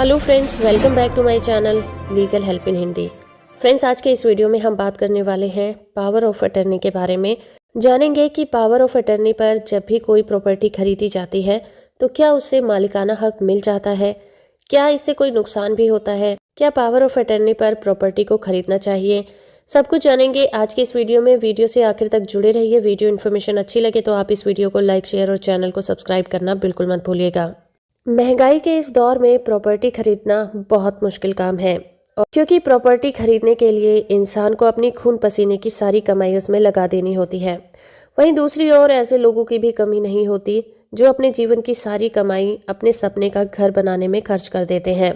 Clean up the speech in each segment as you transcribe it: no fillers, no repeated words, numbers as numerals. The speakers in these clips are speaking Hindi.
Hello friends, welcome back to my channel legal help in Hindi. Friends, आज के इस वीडियो में हम बात करने वाले हैं पावर ऑफ अटर्नी के बारे में। जानेंगे कि पावर ऑफ अटर्नी पर जब भी कोई प्रॉपर्टी खरीदी जाती है तो क्या उससे मालिकाना हक मिल जाता है, क्या इससे कोई नुकसान भी होता है, क्या पावर ऑफ अटर्नी पर प्रॉपर्टी को खरीदना चाहिए, सब कुछ जानेंगे आज के इस वीडियो में। वीडियो से आखिर तक जुड़े रहिए। वीडियो इन्फॉर्मेशन अच्छी लगे तो आप इस वीडियो को लाइक, शेयर और चैनल को सब्सक्राइब करना बिल्कुल मत भूलिएगा। महंगाई के इस दौर में प्रॉपर्टी खरीदना बहुत मुश्किल काम है, और क्योंकि प्रॉपर्टी खरीदने के लिए इंसान को अपनी खून पसीने की सारी कमाई उसमें लगा देनी होती है। वहीं दूसरी ओर ऐसे लोगों की भी कमी नहीं होती जो अपने जीवन की सारी कमाई अपने सपने का घर बनाने में खर्च कर देते हैं।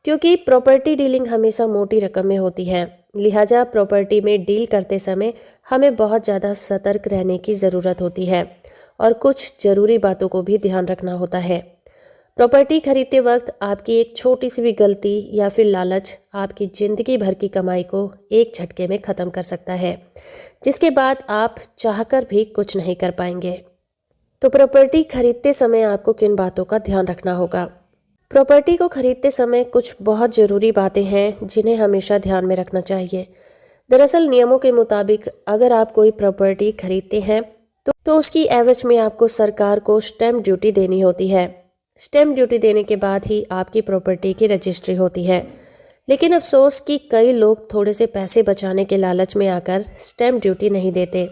क्योंकि प्रॉपर्टी डीलिंग हमेशा मोटी रकम में होती है, लिहाजा प्रॉपर्टी में डील करते समय हमें बहुत ज़्यादा सतर्क रहने की ज़रूरत होती है और कुछ ज़रूरी बातों को भी ध्यान रखना होता है। प्रॉपर्टी खरीदते वक्त आपकी एक छोटी सी भी गलती या फिर लालच आपकी ज़िंदगी भर की कमाई को एक झटके में ख़त्म कर सकता है, जिसके बाद आप चाहकर भी कुछ नहीं कर पाएंगे। तो प्रॉपर्टी खरीदते समय आपको किन बातों का ध्यान रखना होगा? प्रॉपर्टी को खरीदते समय कुछ बहुत ज़रूरी बातें हैं जिन्हें हमेशा ध्यान में रखना चाहिए। दरअसल नियमों के मुताबिक अगर आप कोई प्रॉपर्टी खरीदते हैं तो उसकी एवज में आपको सरकार को स्टैम्प ड्यूटी देनी होती है। स्टैम्प ड्यूटी देने के बाद ही आपकी प्रॉपर्टी की रजिस्ट्री होती है। लेकिन अफसोस कि कई लोग थोड़े से पैसे बचाने के लालच में आकर स्टैम्प ड्यूटी नहीं देते,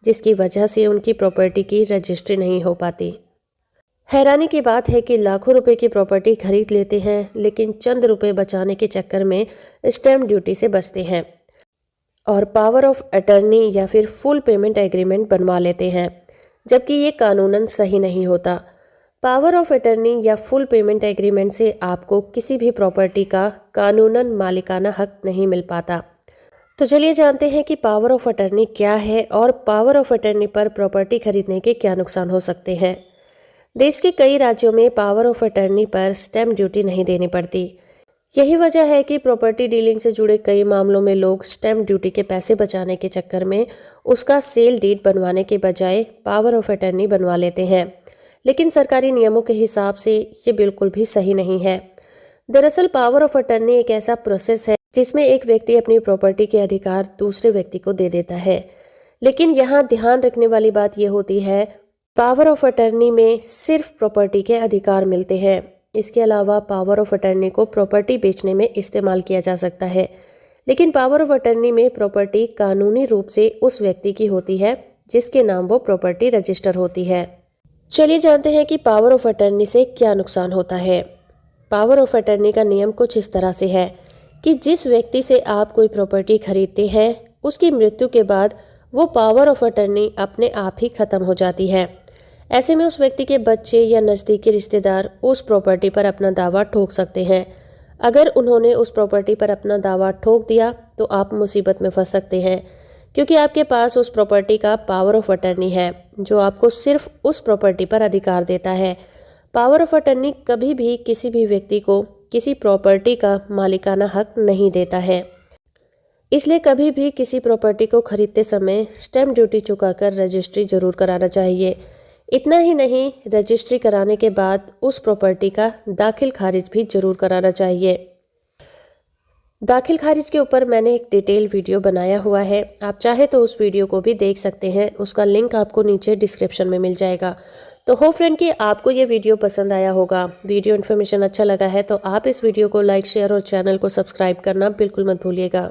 जिसकी वजह से उनकी प्रॉपर्टी की रजिस्ट्री नहीं हो पाती। हैरानी की बात है कि लाखों रुपए की प्रॉपर्टी खरीद लेते हैं लेकिन चंद रुपए बचाने के चक्कर में स्टैम्प ड्यूटी से बचते हैं और पावर ऑफ अटर्नी या फिर फुल पेमेंट एग्रीमेंट बनवा लेते हैं, जबकि ये कानूनन सही नहीं होता। पावर ऑफ अटर्नी या फुल पेमेंट एग्रीमेंट से आपको किसी भी प्रॉपर्टी का कानूनन मालिकाना हक नहीं मिल पाता। तो चलिए जानते हैं कि पावर ऑफ अटर्नी क्या है और पावर ऑफ अटर्नी पर प्रॉपर्टी खरीदने के क्या नुकसान हो सकते हैं। देश के कई राज्यों में पावर ऑफ अटर्नी पर स्टैम्प ड्यूटी नहीं देनी पड़ती। यही वजह है कि प्रॉपर्टी डीलिंग से जुड़े कई मामलों में लोग स्टैम्प ड्यूटी के पैसे बचाने के चक्कर में उसका सेल डीड बनवाने के बजाय पावर ऑफ अटर्नी बनवा लेते हैं। लेकिन सरकारी नियमों के हिसाब से ये बिल्कुल भी सही नहीं है। दरअसल पावर ऑफ अटर्नी एक ऐसा प्रोसेस है जिसमें एक व्यक्ति अपनी प्रॉपर्टी के अधिकार दूसरे व्यक्ति को दे देता है। लेकिन यहाँ ध्यान रखने वाली बात यह होती है, पावर ऑफ अटर्नी में सिर्फ प्रॉपर्टी के अधिकार मिलते हैं। इसके अलावा पावर ऑफ अटर्नी को प्रॉपर्टी बेचने में इस्तेमाल किया जा सकता है, लेकिन पावर ऑफ अटर्नी में प्रॉपर्टी कानूनी रूप से उस व्यक्ति की होती है जिसके नाम वो प्रॉपर्टी रजिस्टर होती है। चलिए जानते हैं कि पावर ऑफ अटर्नी से क्या नुकसान होता है। पावर ऑफ अटर्नी का नियम कुछ इस तरह से है कि जिस व्यक्ति से आप कोई प्रॉपर्टी खरीदते हैं उसकी मृत्यु के बाद वो पावर ऑफ अटर्नी अपने आप ही ख़त्म हो जाती है। ऐसे में उस व्यक्ति के बच्चे या नज़दीकी रिश्तेदार उस प्रॉपर्टी पर अपना दावा ठोक सकते हैं। अगर उन्होंने उस प्रॉपर्टी पर अपना दावा ठोक दिया तो आप मुसीबत में फंस सकते हैं, क्योंकि आपके पास उस प्रॉपर्टी का पावर ऑफ अटर्नी है जो आपको सिर्फ उस प्रॉपर्टी पर अधिकार देता है। पावर ऑफ अटर्नी कभी भी किसी भी व्यक्ति को किसी प्रॉपर्टी का मालिकाना हक नहीं देता है। इसलिए कभी भी किसी प्रॉपर्टी को खरीदते समय स्टैम्प ड्यूटी चुकाकर रजिस्ट्री जरूर कराना चाहिए। इतना ही नहीं, रजिस्ट्री कराने के बाद उस प्रॉपर्टी का दाखिल खारिज भी जरूर कराना चाहिए। दाखिल खारिज के ऊपर मैंने एक डिटेल वीडियो बनाया हुआ है, आप चाहे तो उस वीडियो को भी देख सकते हैं। उसका लिंक आपको नीचे डिस्क्रिप्शन में मिल जाएगा। तो होप फ्रेंड कि आपको ये वीडियो पसंद आया होगा। वीडियो इन्फॉर्मेशन अच्छा लगा है तो आप इस वीडियो को लाइक, शेयर और चैनल को सब्सक्राइब करना बिल्कुल मत भूलिएगा।